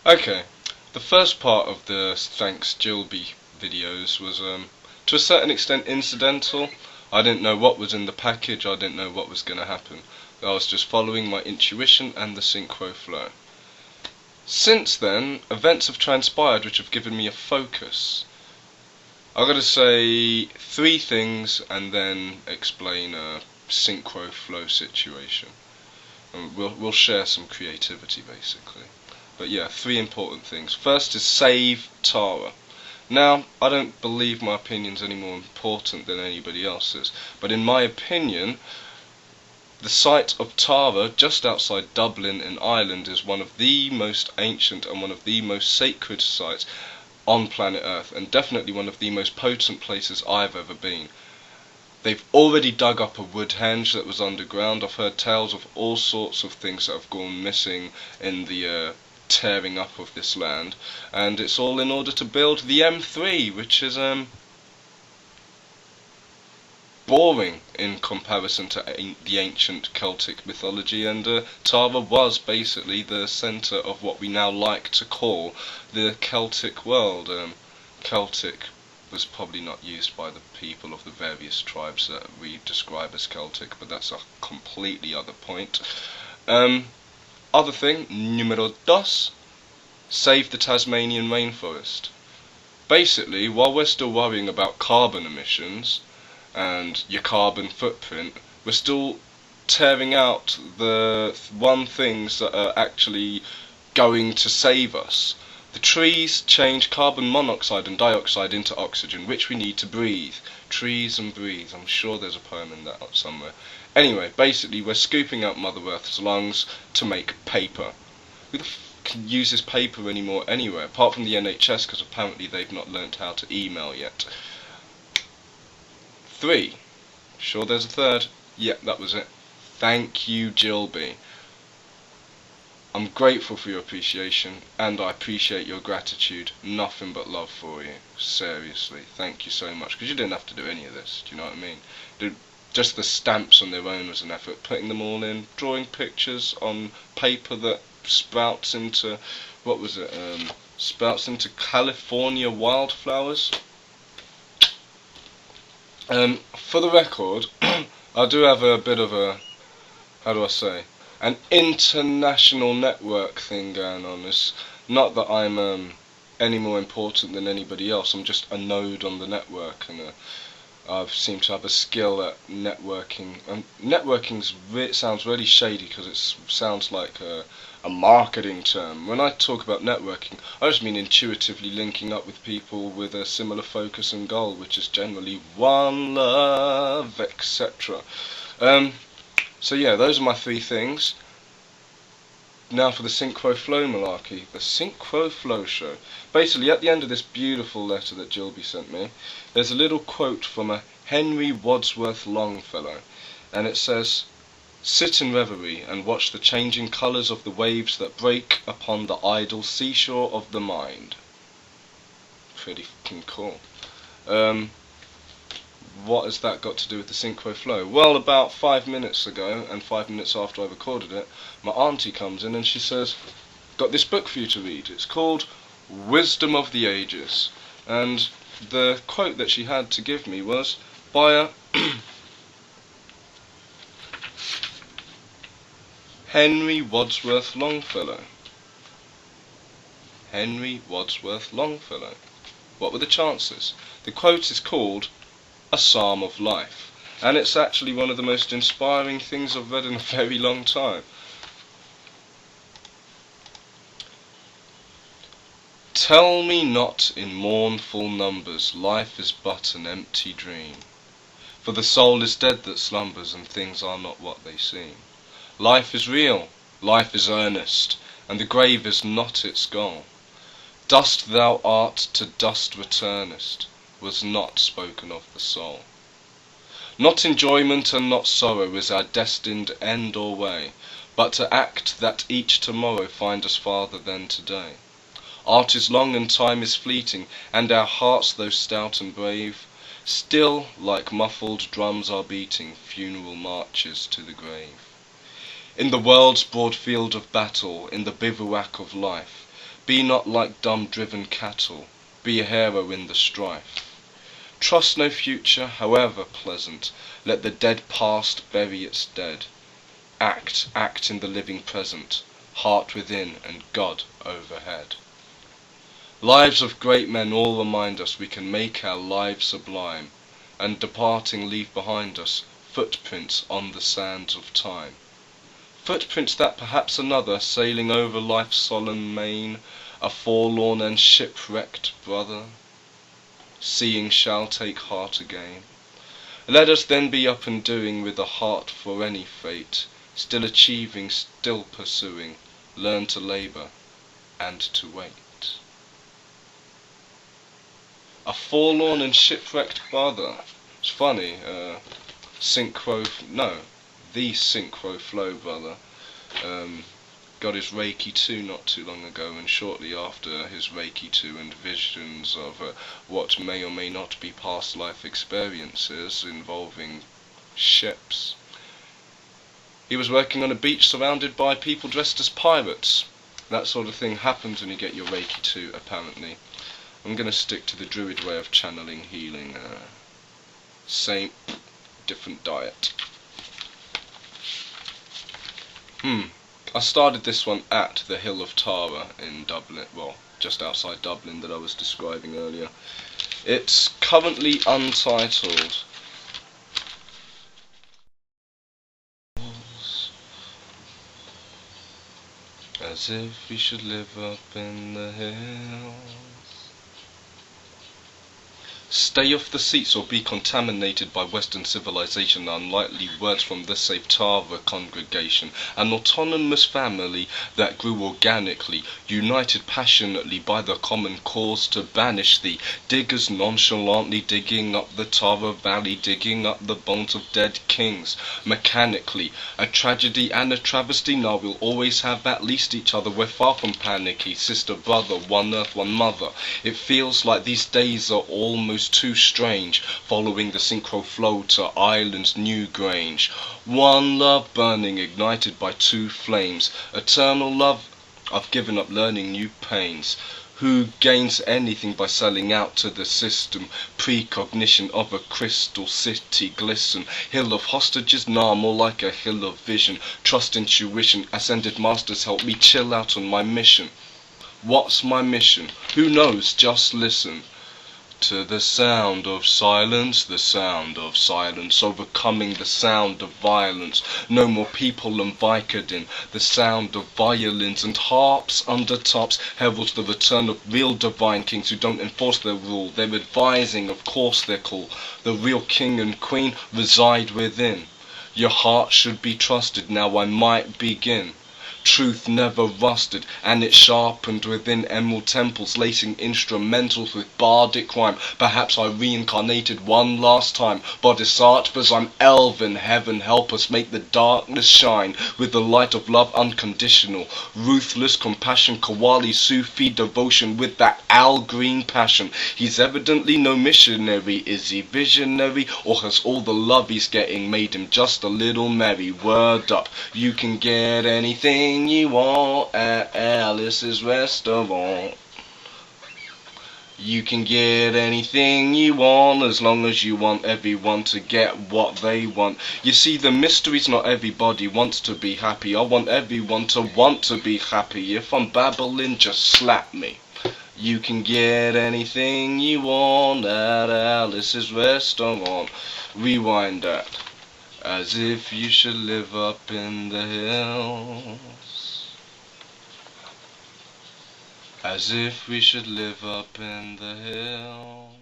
Okay, the first part of the Thanks Jillbe videos was to a certain extent incidental. I didn't know what was in the package, I didn't know what was going to happen. I was just following my intuition and the synchro flow. Since then, events have transpired which have given me a focus. I've got to say 3 things and then explain a synchro flow situation. And we'll share some creativity basically. But yeah, 3 important things. First is save Tara. Now, I don't believe my opinion's any more important than anybody else's, but in my opinion, the site of Tara, just outside Dublin in Ireland, is one of the most ancient and one of the most sacred sites on planet Earth, and definitely one of the most potent places I've ever been. They've already dug up a woodhenge that was underground. I've heard tales of all sorts of things that have gone missing in the tearing up of this land, and it's all in order to build the M3, which is boring in comparison to the ancient Celtic mythology, and Tara was basically the centre of what we now like to call the Celtic world. Celtic was probably not used by the people of the various tribes that we describe as Celtic, but that's a completely other point. Other thing, numero dos, save the Tasmanian rainforest. Basically, while we're still worrying about carbon emissions and your carbon footprint, we're still tearing out the things that are actually going to save us. The trees change carbon monoxide and dioxide into oxygen, which we need to breathe. Trees and breathe. I'm sure there's a poem in that somewhere. Anyway, basically we're scooping out Mother Earth's lungs to make paper. Who the can use this paper anymore anywhere, apart from the NHS, because apparently they've not learnt how to email yet. 3. Sure there's a third? Yep, that was it. Thank you, Jillbe. I'm grateful for your appreciation, and I appreciate your gratitude. Nothing but love for you. Seriously, thank you so much, because you didn't have to do any of this, do you know what I mean? Just the stamps on their own was an effort. Putting them all in, drawing pictures on paper that sprouts into, what was it, sprouts into California wildflowers. For the record, I do have a bit of a, how do I say, an international network thing going on. It's not that I'm any more important than anybody else. I'm just a node on the network, and I seem to have a skill at networking. And networking sounds really shady because it sounds like a marketing term. When I talk about networking, I just mean intuitively linking up with people with a similar focus and goal, which is generally one love, etc. So yeah, those are my 3 things. Now for the Synchro Flow malarkey, the Synchro Flow show. Basically, at the end of this beautiful letter that Jillbe sent me, there's a little quote from a Henry Wadsworth Longfellow, and it says, "Sit in reverie and watch the changing colours of the waves that break upon the idle seashore of the mind." Pretty fucking cool. What has that got to do with the Synchro Flow? Well, about 5 minutes ago, and 5 minutes after I recorded it, my auntie comes in and she says, "Got this book for you to read. It's called Wisdom of the Ages." And the quote that she had to give me was by a Henry Wadsworth Longfellow. Henry Wadsworth Longfellow. What were the chances? The quote is called A Psalm of Life, and it's actually one of the most inspiring things I've read in a very long time. "Tell me not in mournful numbers, life is but an empty dream. For the soul is dead that slumbers, and things are not what they seem. Life is real, life is earnest, and the grave is not its goal. Dust thou art, to dust returnest, was not spoken of the soul. Not enjoyment and not sorrow is our destined end or way, but to act that each tomorrow find us farther than today. Art is long and time is fleeting, and our hearts, though stout and brave, still like muffled drums are beating funeral marches to the grave. In the world's broad field of battle, in the bivouac of life, Be not like dumb driven cattle, be a hero in the strife. Trust no future, however pleasant, let the dead past bury its dead. Act in the living present, heart within and God overhead. Lives of great men all remind us we can make our lives sublime, and departing leave behind us footprints on the sands of time. Footprints that perhaps another, sailing over life's solemn main, a forlorn and shipwrecked brother, seeing shall take heart again. Let us then be up and doing with a heart for any fate, still achieving, still pursuing, learn to labour and to wait. A forlorn and shipwrecked brother. It's funny, the Synchro Flow brother, got his Reiki 2 not too long ago, and shortly after his Reiki 2 and visions of what may or may not be past life experiences involving ships, he was working on a beach surrounded by people dressed as pirates. That sort of thing happens when you get your Reiki 2, apparently. I'm going to stick to the Druid way of channeling healing. Same, different diet. I started this one at the Hill of Tara in Dublin, well, just outside Dublin, that I was describing earlier. It's currently untitled. As if we should live up in the hills. Stay off the seats or be contaminated by Western civilization, unlikely words from the safe Tara congregation, an autonomous family that grew organically, united passionately by the common cause to banish thee. Diggers nonchalantly digging up the Tara valley, digging up the bones of dead kings, mechanically. A tragedy and a travesty, now we'll always have at least each other, we're far from panicky, sister, brother, one earth, one mother. It feels like these days are almost too strange, following the synchro flow to Ireland's New Grange. One love burning, ignited by two flames. Eternal love, I've given up learning new pains. Who gains anything by selling out to the system? Precognition of a crystal city glisten. Hill of hostages, nah, more like a hill of vision. Trust intuition, ascended masters help me chill out on my mission. What's my mission? Who knows? Just listen. To the sound of silence, overcoming the sound of violence. No more people and Vicodin, the sound of violins and harps under tops heralds the return of real divine kings who don't enforce their rule. They're advising, of course they're cool. The real king and queen reside within. Your heart should be trusted, now I might begin. Truth never rusted, and it sharpened within emerald temples, lacing instrumentals with bardic rhyme. Perhaps I reincarnated one last time. Bodhisattvas, I'm elven, heaven help us make the darkness shine with the light of love unconditional. Ruthless compassion, Kawali Sufi devotion with that Al Green passion. He's evidently no missionary. Is he visionary, or has all the love he's getting made him just a little merry? Word up, you can get anything you want at Alice's restaurant. You can get anything you want as long as you want everyone to get what they want. You see, the mystery's not everybody wants to be happy. I want everyone to want to be happy. If I'm babbling, just slap me. You can get anything you want at Alice's restaurant. Rewind that. As if you should live up in the hills. As if we should live up in the hills.